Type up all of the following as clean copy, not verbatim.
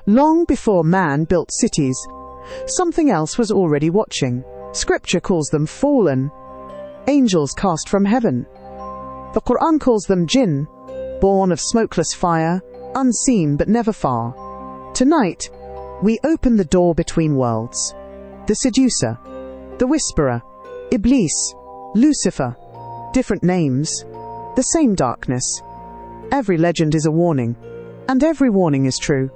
Long before man built cities, something else was already watching. Scripture calls them fallen, angels cast from heaven. The Qur'an calls them Jinn, born of smokeless fire, unseen but never far. Tonight, we open the door between worlds. The seducer, the whisperer, Iblis, Lucifer, different names, the same darkness. Every legend is a warning, and every warning is true.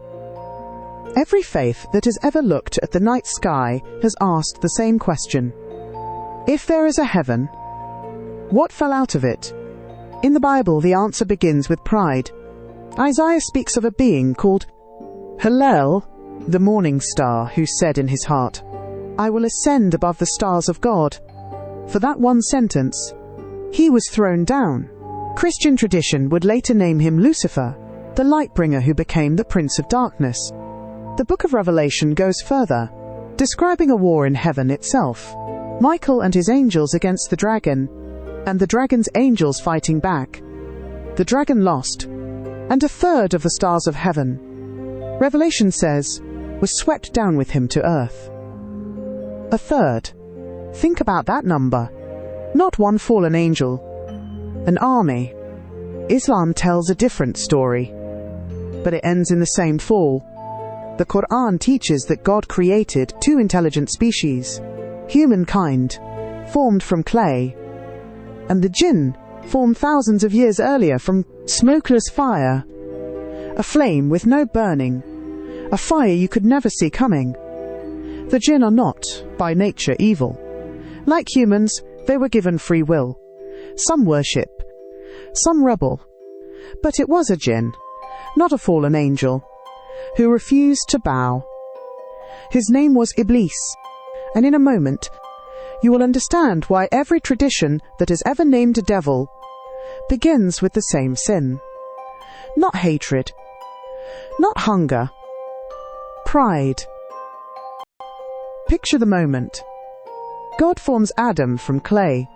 Every faith that has ever looked at the night sky has asked the same question. If there is a heaven, what fell out of it? In the Bible, the answer begins with pride. Isaiah speaks of a being called Hallel, the morning star, who said in his heart, "I will ascend above the stars of God." For that one sentence, he was thrown down. Christian tradition would later name him Lucifer, the light-bringer who became the Prince of Darkness. The book of Revelation goes further, describing a war in heaven itself. Michael and his angels against the dragon, and the dragon's angels fighting back. The dragon lost, and a third of the stars of heaven, Revelation says, was swept down with him to earth. A third. Think about that number. Not one fallen angel. An army. Islam tells a different story, but it ends in the same fall. The Qur'an teaches that God created two intelligent species, humankind, formed from clay, and the Jinn, formed thousands of years earlier from smokeless fire, a flame with no burning, a fire you could never see coming. The Jinn are not, by nature, evil. Like humans, they were given free will. Some worship, some rebel. But it was a Jinn, not a fallen angel, who refused to bow. His name was Iblis, and in a moment, you will understand why every tradition that has ever named a devil begins with the same sin. Not hatred, not hunger, pride. Picture the moment. God forms Adam from clay,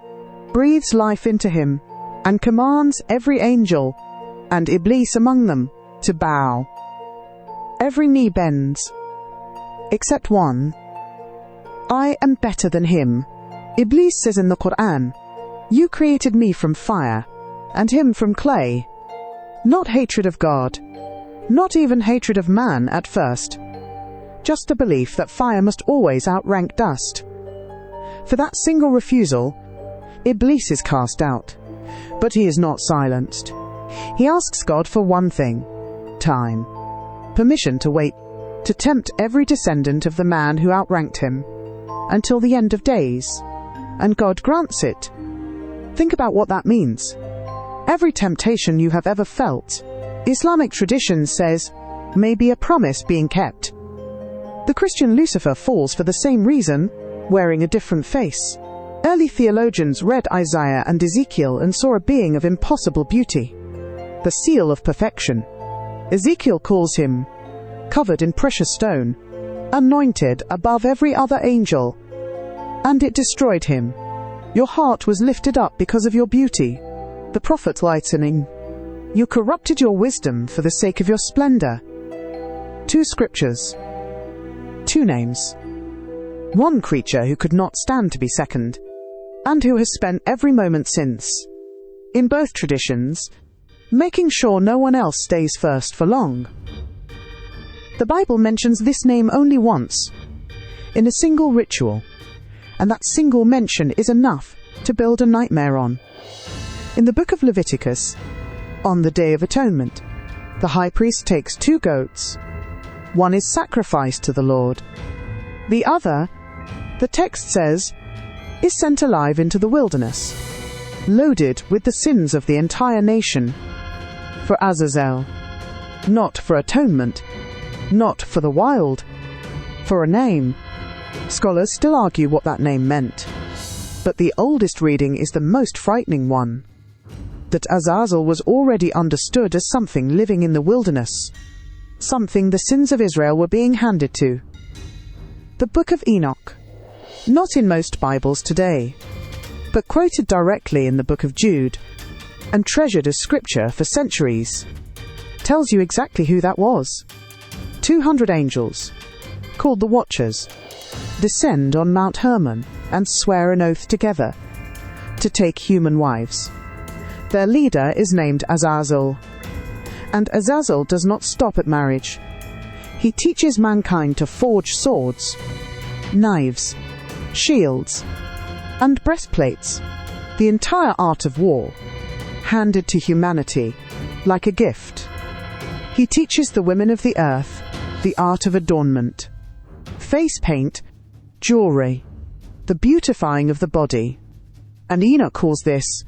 breathes life into him, and commands every angel, and Iblis among them, to bow. Every knee bends, except one. I am better than him. Iblis says in the Qur'an, "You created me from fire, and him from clay." Not hatred of God, not even hatred of man at first. Just a belief that fire must always outrank dust. For that single refusal, Iblis is cast out. But he is not silenced. He asks God for one thing: time. Permission to wait, to tempt every descendant of the man who outranked him, until the end of days. And God grants it. Think about what that means. Every temptation you have ever felt, Islamic tradition says, may be a promise being kept. The Christian Lucifer falls for the same reason, wearing a different face. Early theologians read Isaiah and Ezekiel and saw a being of impossible beauty, the seal of perfection. Ezekiel calls him covered in precious stone, anointed above every other angel, and it destroyed him. Your heart was lifted up because of your beauty. The prophet lightening, you corrupted your wisdom for the sake of your splendor. Two scriptures, two names. One creature who could not stand to be second, and who has spent every moment since, in both traditions, making sure no one else stays first for long. The Bible mentions this name only once, in a single ritual, and that single mention is enough to build a nightmare on. In the book of Leviticus, on the Day of Atonement, the high priest takes 2 goats. One is sacrificed to the Lord. The other, the text says, is sent alive into the wilderness, loaded with the sins of the entire nation, for Azazel, not for atonement, not for the wild, for a name. Scholars still argue what that name meant, but the oldest reading is the most frightening one, that Azazel was already understood as something living in the wilderness, something the sins of Israel were being handed to. The Book of Enoch, not in most Bibles today, but quoted directly in the Book of Jude, and treasured as scripture for centuries, tells you exactly who that was. 200 angels, called the Watchers, descend on Mount Hermon and swear an oath together to take human wives. Their leader is named Azazel. And Azazel does not stop at marriage. He teaches mankind to forge swords, knives, shields, and breastplates, the entire art of war, handed to humanity like a gift. He teaches the women of the earth the art of adornment, face paint, jewelry, the beautifying of the body, and Enoch calls this,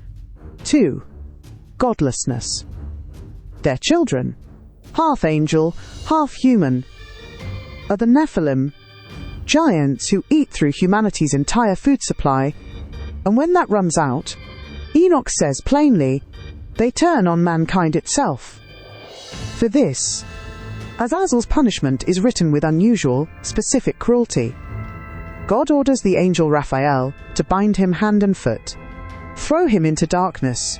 too, godlessness. Their children, half angel, half human, are the Nephilim, giants who eat through humanity's entire food supply, and when that runs out, Enoch says plainly, they turn on mankind itself. For this, Azazel's punishment is written with unusual, specific cruelty. God orders the angel Raphael to bind him hand and foot, throw him into darkness,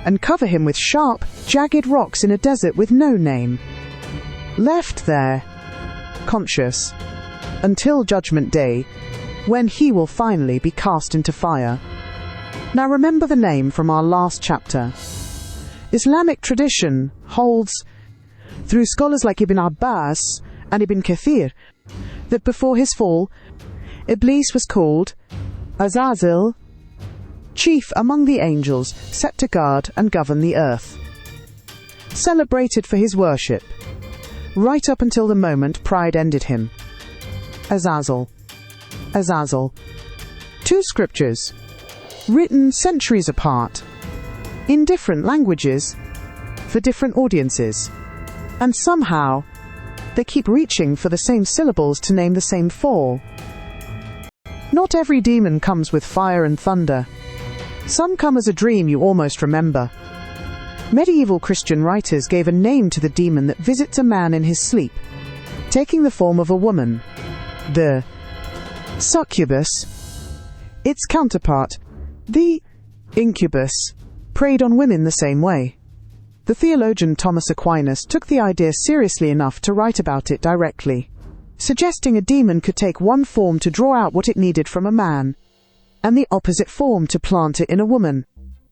and cover him with sharp, jagged rocks in a desert with no name. Left there, conscious, until Judgment Day, when he will finally be cast into fire. Now remember the name from our last chapter. Islamic tradition holds, through scholars like Ibn Abbas and Ibn Kathir, that before his fall, Iblis was called Azazel, chief among the angels set to guard and govern the earth. Celebrated for his worship, right up until the moment pride ended him. Azazel. Azazel. Two scriptures, written centuries apart, in different languages, for different audiences, and somehow they keep reaching for the same syllables to name the same fall. Not every demon comes with fire and thunder. Some come as a dream you almost remember. Medieval Christian writers gave a name to the demon that visits a man in his sleep, taking the form of a woman, the Succubus. Its counterpart, the Incubus, preyed on women the same way. The theologian Thomas Aquinas took the idea seriously enough to write about it directly, suggesting a demon could take one form to draw out what it needed from a man, and the opposite form to plant it in a woman,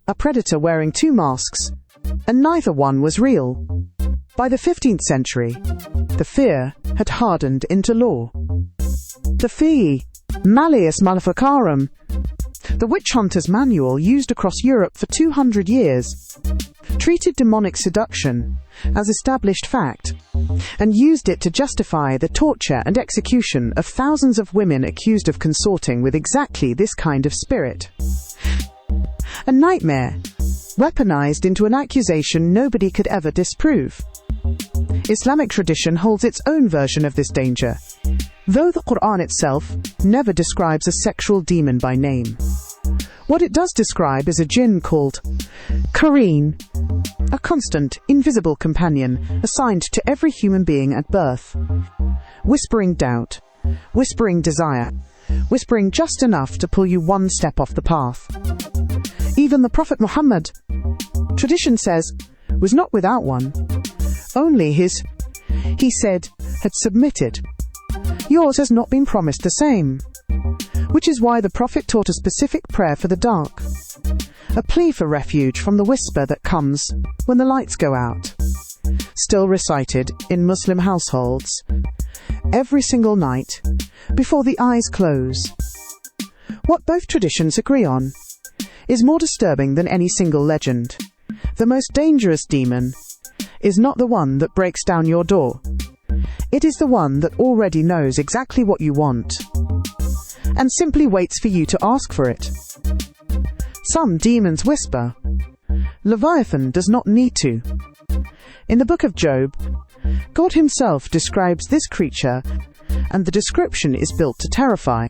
a predator wearing two masks, and neither one was real. By the 15th century, the fear had hardened into law. The fee, Malleus Maleficarum, the witch hunter's manual used across Europe for 200 years, treated demonic seduction as established fact, and used it to justify the torture and execution of thousands of women accused of consorting with exactly this kind of spirit. A nightmare, weaponized into an accusation nobody could ever disprove. Islamic tradition holds its own version of this danger, though the Qur'an itself never describes a sexual demon by name. What it does describe is a jinn called Qur'an, a constant, invisible companion assigned to every human being at birth, whispering doubt, whispering desire, whispering just enough to pull you one step off the path. Even the Prophet Muhammad, tradition says, was not without one. Only his, he said, had submitted. Yours has not been promised the same. Which is why the Prophet taught a specific prayer for the dark, a plea for refuge from the whisper that comes when the lights go out, still recited in Muslim households every single night before the eyes close. What both traditions agree on is more disturbing than any single legend. The most dangerous demon is not the one that breaks down your door. It is the one that already knows exactly what you want and simply waits for you to ask for it. Some demons whisper. Leviathan does not need to. In the book of Job, God himself describes this creature, and the description is built to terrify.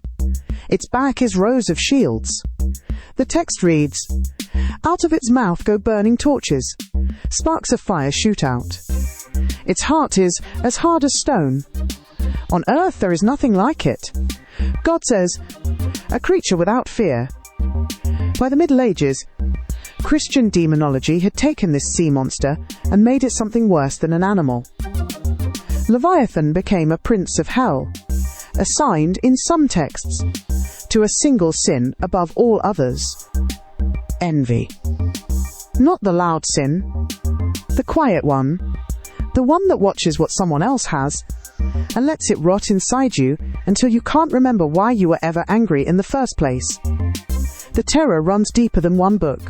Its back is rows of shields. The text reads, "Out of its mouth go burning torches. Sparks of fire shoot out. Its heart is as hard as stone. On earth there is nothing like it." God says, a creature without fear. By the Middle Ages, Christian demonology had taken this sea monster and made it something worse than an animal. Leviathan became a prince of hell, assigned in some texts to a single sin above all others: envy. Not the loud sin, the quiet one, the one that watches what someone else has and lets it rot inside you until you can't remember why you were ever angry in the first place. The terror runs deeper than one book.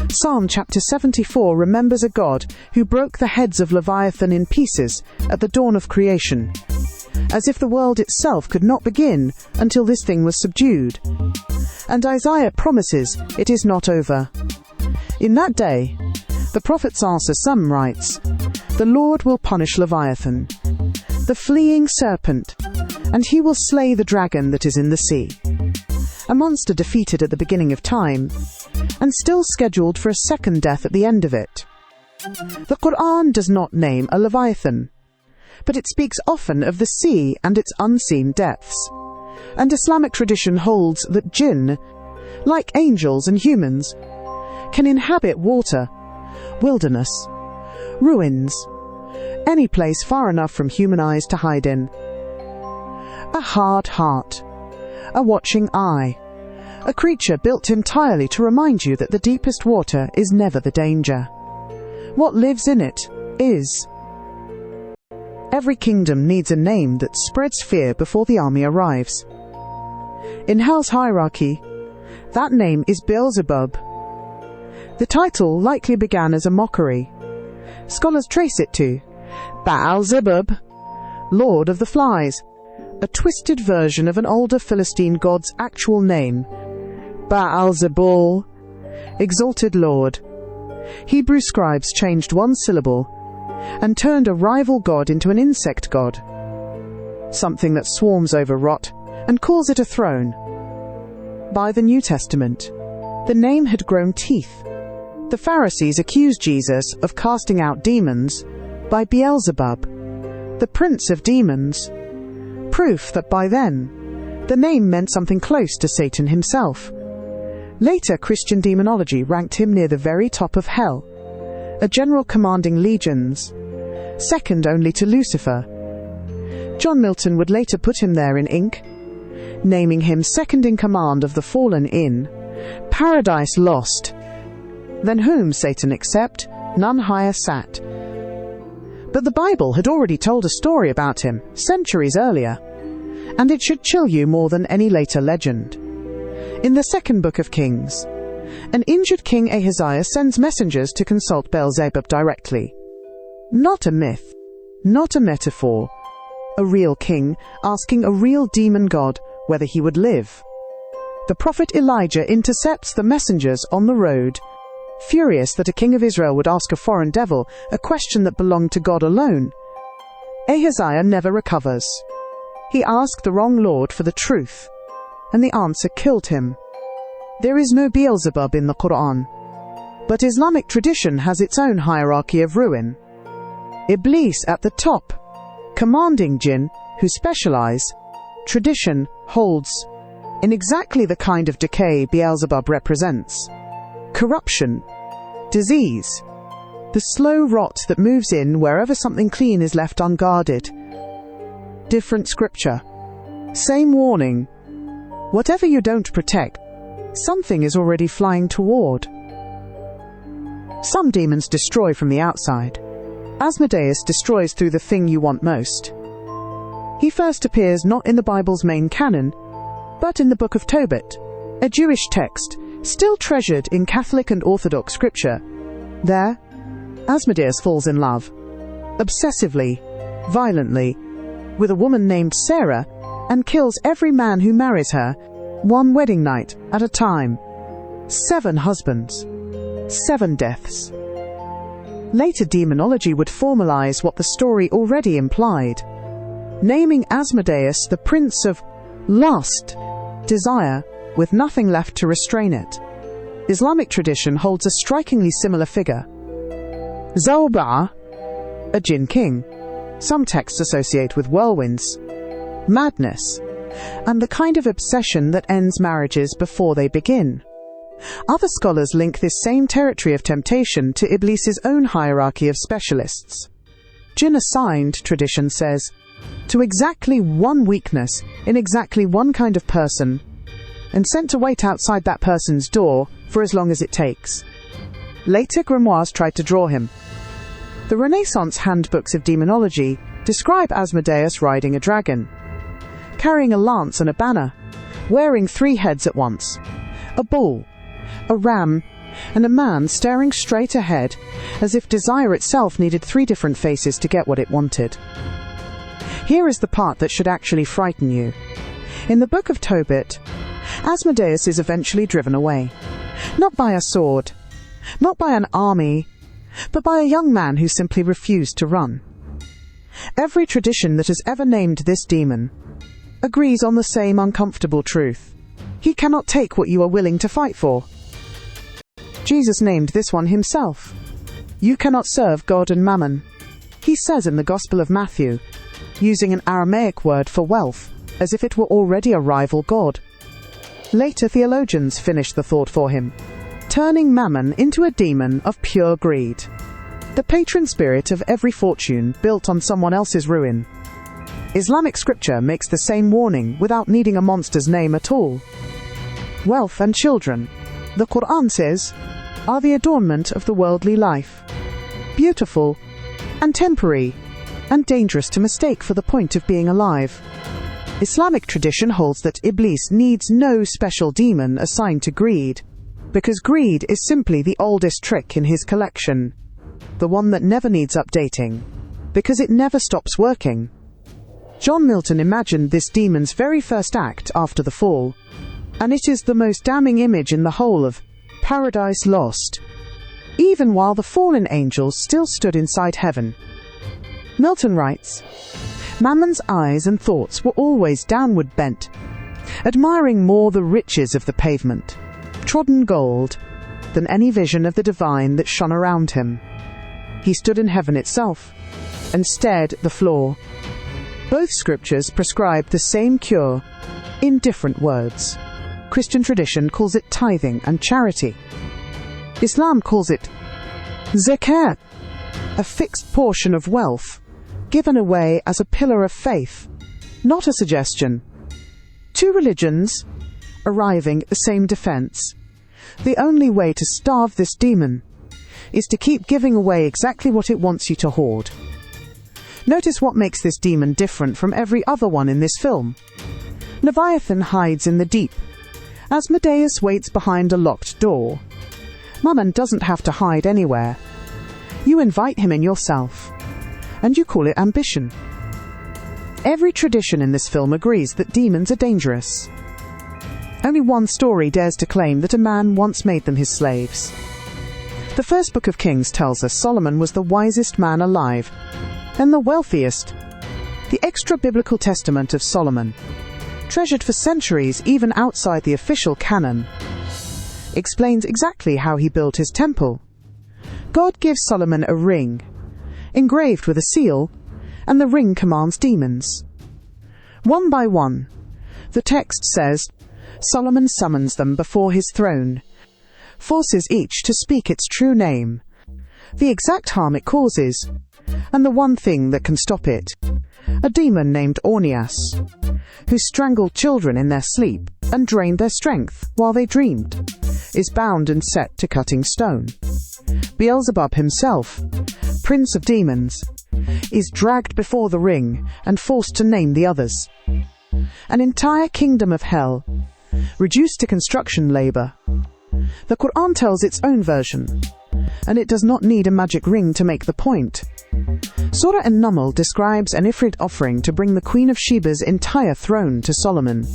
Psalm chapter 74 remembers a God who broke the heads of Leviathan in pieces at the dawn of creation, as if the world itself could not begin until this thing was subdued. And Isaiah promises it is not over. In that day, the prophet's answer some writes, "The Lord will punish Leviathan, the fleeing serpent, and he will slay the dragon that is in the sea." A monster defeated at the beginning of time, and still scheduled for a second death at the end of it. The Qur'an does not name a Leviathan, but it speaks often of the sea and its unseen depths. And Islamic tradition holds that Jinn, like angels and humans, can inhabit water, wilderness, ruins, any place far enough from human eyes to hide in. A hard heart, a watching eye, a creature built entirely to remind you that the deepest water is never the danger. What lives in it is. Every kingdom needs a name that spreads fear before the army arrives. In hell's hierarchy, that name is Beelzebub. The title likely began as a mockery. Scholars trace it to Beelzebub, Lord of the Flies, a twisted version of an older Philistine god's actual name, Beelzebul, exalted Lord. Hebrew scribes changed one syllable and turned a rival god into an insect god, something that swarms over rot, and calls it a throne. By the New Testament, the name had grown teeth. The Pharisees accused Jesus of casting out demons by Beelzebub, the prince of demons, proof that by then the name meant something close to Satan himself. Later Christian demonology ranked him near the very top of hell, a general commanding legions, second only to Lucifer. John Milton would later put him there in ink, naming him second in command of the fallen in Paradise Lost, than whom Satan except none higher sat. But the Bible had already told a story about him centuries earlier, and it should chill you more than any later legend. In the second book of Kings, an injured King Ahaziah sends messengers to consult Beelzebub directly. Not a myth, not a metaphor, a real king asking a real demon god whether he would live. The prophet Elijah intercepts the messengers on the road, furious that a king of Israel would ask a foreign devil a question that belonged to God alone. Ahaziah never recovers. He asked the wrong Lord for the truth, and the answer killed him. There is no Beelzebub in the Qur'an, but Islamic tradition has its own hierarchy of ruin. Iblis at the top, commanding jinn who specialize, tradition holds in exactly the kind of decay Beelzebub represents: corruption, disease, the slow rot that moves in wherever something clean is left unguarded. Different scripture, same warning. Whatever you don't protect, something is already flying toward. Some demons destroy from the outside. Asmodeus destroys through the thing you want most. He first appears not in the Bible's main canon, but in the Book of Tobit, a Jewish text still treasured in Catholic and Orthodox scripture. There, Asmodeus falls in love, obsessively, violently, with a woman named Sarah, and kills every man who marries her, one wedding night at a time. 7 husbands, 7 deaths. Later demonology would formalize what the story already implied, naming Asmodeus the prince of lust, desire, with nothing left to restrain it. Islamic tradition holds a strikingly similar figure. Zawba, a jinn king. Some texts associate with whirlwinds, madness, and the kind of obsession that ends marriages before they begin. Other scholars link this same territory of temptation to Iblis's own hierarchy of specialists. Jinn assigned, tradition says, to exactly one weakness in exactly one kind of person, and sent to wait outside that person's door for as long as it takes. Later grimoires tried to draw him. The Renaissance handbooks of demonology describe Asmodeus riding a dragon, carrying a lance and a banner, wearing 3 heads at once, a bull, a ram, and a man staring straight ahead, as if desire itself needed 3 different faces to get what it wanted. Here is the part that should actually frighten you. In the Book of Tobit, Asmodeus is eventually driven away, not by a sword, not by an army, but by a young man who simply refused to run. Every tradition that has ever named this demon agrees on the same uncomfortable truth. He cannot take what you are willing to fight for. Jesus named this one himself. You cannot serve God and Mammon. He says in the Gospel of Matthew, using an Aramaic word for wealth, as if it were already a rival god. Later theologians finished the thought for him, turning Mammon into a demon of pure greed, the patron spirit of every fortune built on someone else's ruin. Islamic scripture makes the same warning without needing a monster's name at all. Wealth and children, the Qur'an says, are the adornment of the worldly life, beautiful and temporary, and dangerous to mistake for the point of being alive. Islamic tradition holds that Iblis needs no special demon assigned to greed, because greed is simply the oldest trick in his collection, the one that never needs updating, because it never stops working. John Milton imagined this demon's very first act after the fall, and it is the most damning image in the whole of Paradise Lost, even while the fallen angels still stood inside heaven. Milton writes, Mammon's eyes and thoughts were always downward bent, admiring more the riches of the pavement, trodden gold, than any vision of the divine that shone around him. He stood in heaven itself, and stared at the floor. Both scriptures prescribe the same cure, in different words. Christian tradition calls it tithing and charity. Islam calls it zakat, a fixed portion of wealth, given away as a pillar of faith, not a suggestion. 2 religions, arriving at the same defense. The only way to starve this demon is to keep giving away exactly what it wants you to hoard. Notice what makes this demon different from every other one in this film. Leviathan hides in the deep. Asmodeus waits behind a locked door. Mammon doesn't have to hide anywhere. You invite him in yourself, and you call it ambition. Every tradition in this film agrees that demons are dangerous. Only one story dares to claim that a man once made them his slaves. The first book of Kings tells us Solomon was the wisest man alive, and the wealthiest. The extra-biblical testament of Solomon, treasured for centuries even outside the official canon, explains exactly how he built his temple. God gives Solomon a ring, engraved with a seal, and the ring commands demons. One by one, the text says, Solomon summons them before his throne, forces each to speak its true name, the exact harm it causes, and the one thing that can stop it. A demon named Ornias, who strangled children in their sleep and drained their strength while they dreamed, is bound and set to cutting stone. Beelzebub himself, prince of demons, is dragged before the ring and forced to name the others. An entire kingdom of hell, reduced to construction labor. The Qur'an tells its own version, and it does not need a magic ring to make the point. Surah An-Naml describes an Ifrit offering to bring the Queen of Sheba's entire throne to Solomon,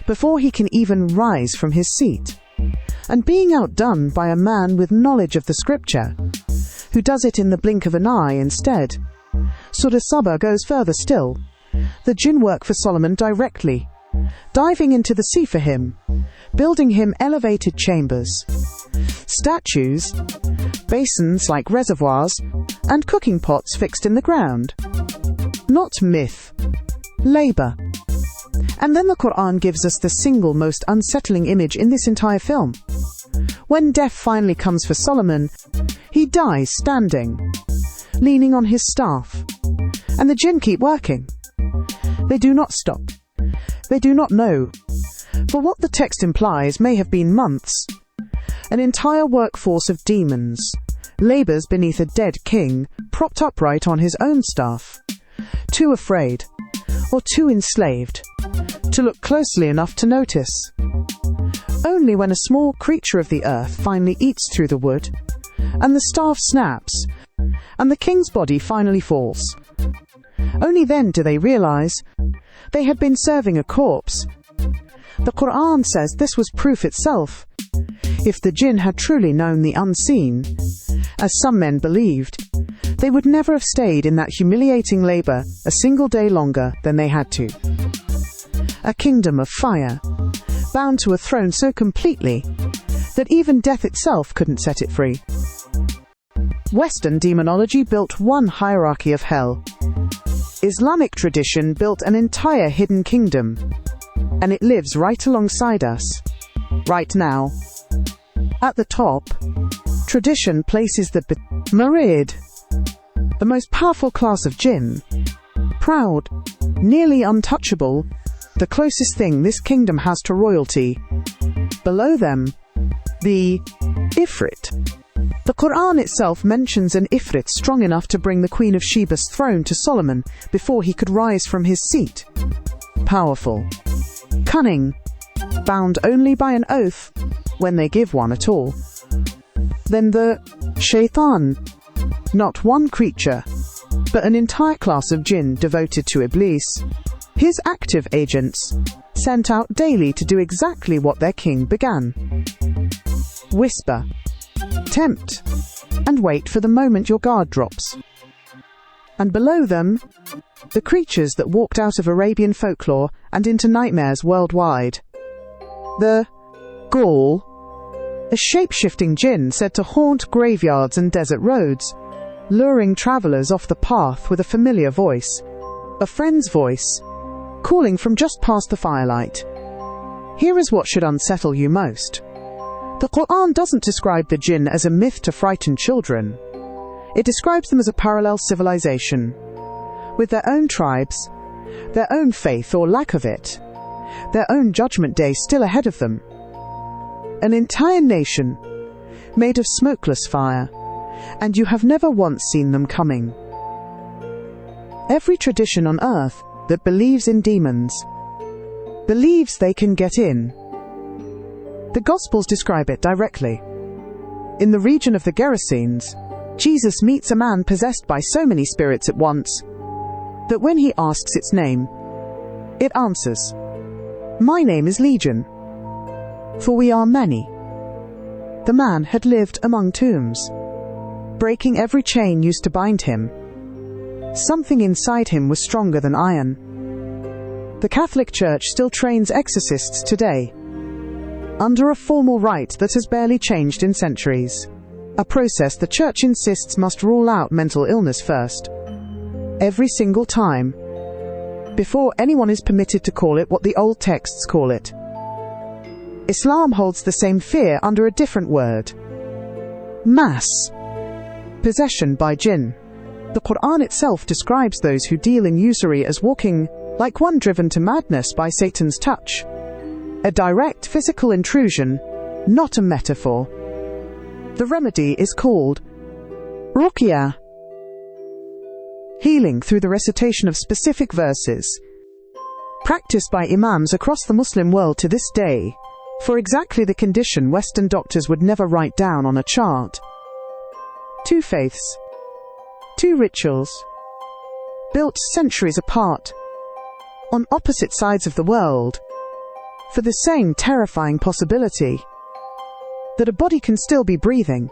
before he can even rise from his seat, and being outdone by a man with knowledge of the scripture, who does it in the blink of an eye instead. Surah Saba goes further still. The Jinn work for Solomon directly, diving into the sea for him, building him elevated chambers, statues, basins like reservoirs, and cooking pots fixed in the ground. Not myth, labor. And then the Qur'an gives us the single most unsettling image in this entire film. When death finally comes for Solomon, he dies standing, leaning on his staff. And the jinn keep working. They do not stop. They do not know. For what the text implies may have been months. An entire workforce of demons labors beneath a dead king, propped upright on his own staff, too afraid, or too enslaved, to look closely enough to notice. Only when a small creature of the earth finally eats through the wood, and the staff snaps, and the king's body finally falls, only then do they realize they had been serving a corpse. The Qur'an says this was proof itself. If the jinn had truly known the unseen, as some men believed, they would never have stayed in that humiliating labor a single day longer than they had to. A kingdom of fire, bound to a throne so completely that even death itself couldn't set it free. Western demonology built one hierarchy of hell. Islamic tradition built an entire hidden kingdom, and it lives right alongside us, right now. At the top, tradition places the Marid, the most powerful class of jinn, proud, nearly untouchable, the closest thing this kingdom has to royalty. Below them, the Ifrit. The Qur'an itself mentions an Ifrit strong enough to bring the Queen of Sheba's throne to Solomon before he could rise from his seat. Powerful, cunning, bound only by an oath, when they give one at all. Then the Shaitan, not one creature, but an entire class of jinn devoted to Iblis, his active agents, sent out daily to do exactly what their king began. Whisper, tempt, and wait for the moment your guard drops. And below them, the creatures that walked out of Arabian folklore and into nightmares worldwide. The Ghaul, a shape-shifting jinn said to haunt graveyards and desert roads, luring travelers off the path with a familiar voice, a friend's voice, calling from just past the firelight. Here is what should unsettle you most. The Qur'an doesn't describe the jinn as a myth to frighten children. It describes them as a parallel civilization, with their own tribes, their own faith or lack of it, their own judgment day still ahead of them. An entire nation, made of smokeless fire, and you have never once seen them coming. Every tradition on earth that believes in demons believes they can get in. The Gospels describe it directly. In the region of the Gerasenes, Jesus meets a man possessed by so many spirits at once that when he asks its name, it answers, "My name is Legion, for we are many." The man had lived among tombs, breaking every chain used to bind him. Something inside him was stronger than iron. The Catholic Church still trains exorcists today, under a formal rite that has barely changed in centuries. A process the Church insists must rule out mental illness first, every single time, before anyone is permitted to call it what the old texts call it. Islam holds the same fear under a different word: mass possession by jinn. The Qur'an itself describes those who deal in usury as walking like one driven to madness by Satan's touch. A direct physical intrusion, not a metaphor. The remedy is called ruqyah, healing through the recitation of specific verses, practiced by imams across the Muslim world to this day, for exactly the condition Western doctors would never write down on a chart. Two faiths, two rituals, built centuries apart, on opposite sides of the world, for the same terrifying possibility that a body can still be breathing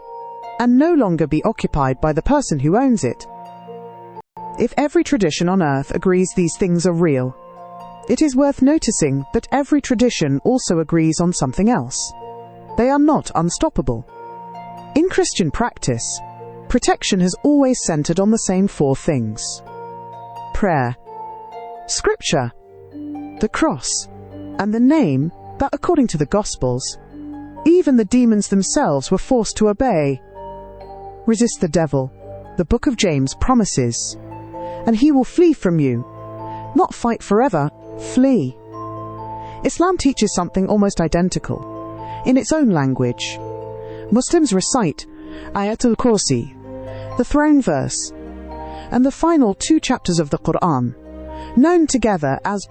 and no longer be occupied by the person who owns it. If every tradition on earth agrees these things are real, it is worth noticing that every tradition also agrees on something else. They are not unstoppable. In Christian practice, protection has always centered on the same four things: prayer, scripture, the cross, and the name that, according to the Gospels, even the demons themselves were forced to obey. Resist the devil, The Book of James promises, "And he will flee from you." Not fight forever, flee. Islam teaches something almost identical, in its own language. Muslims recite Ayatul Kursi, the throne verse, and the final 2 chapters of the Qur'an, known together as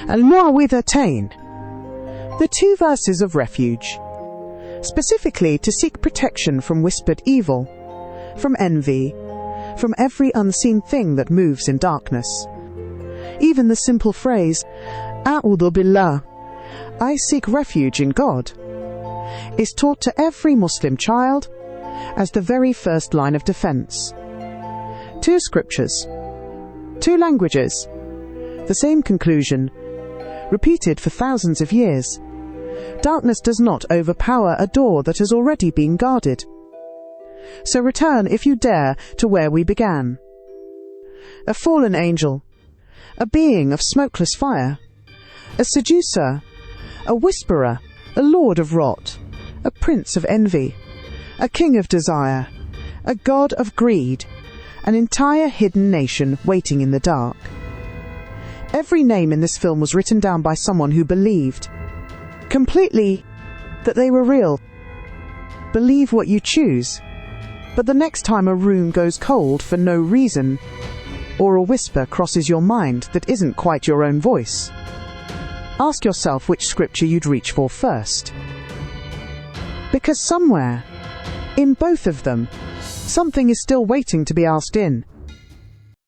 Al-Mu'awwidhatayn, the 2 verses of refuge, specifically to seek protection from whispered evil, from envy, from every unseen thing that moves in darkness. Even the simple phrase, A'udhu Billah, I seek refuge in God, is taught to every Muslim child as the very first line of defense. 2 scriptures, 2 languages, the same conclusion, repeated for thousands of years. Darkness does not overpower a door that has already been guarded. So return, if you dare, to where we began. A fallen angel, a being of smokeless fire, a seducer, a whisperer, a lord of rot, a prince of envy, a king of desire, a god of greed, an entire hidden nation waiting in the dark. Every name in this film was written down by someone who believed completely that they were real. Believe what you choose, but the next time a room goes cold for no reason, or a whisper crosses your mind that isn't quite your own voice, ask yourself which scripture you'd reach for first. Because somewhere, in both of them, something is still waiting to be asked in.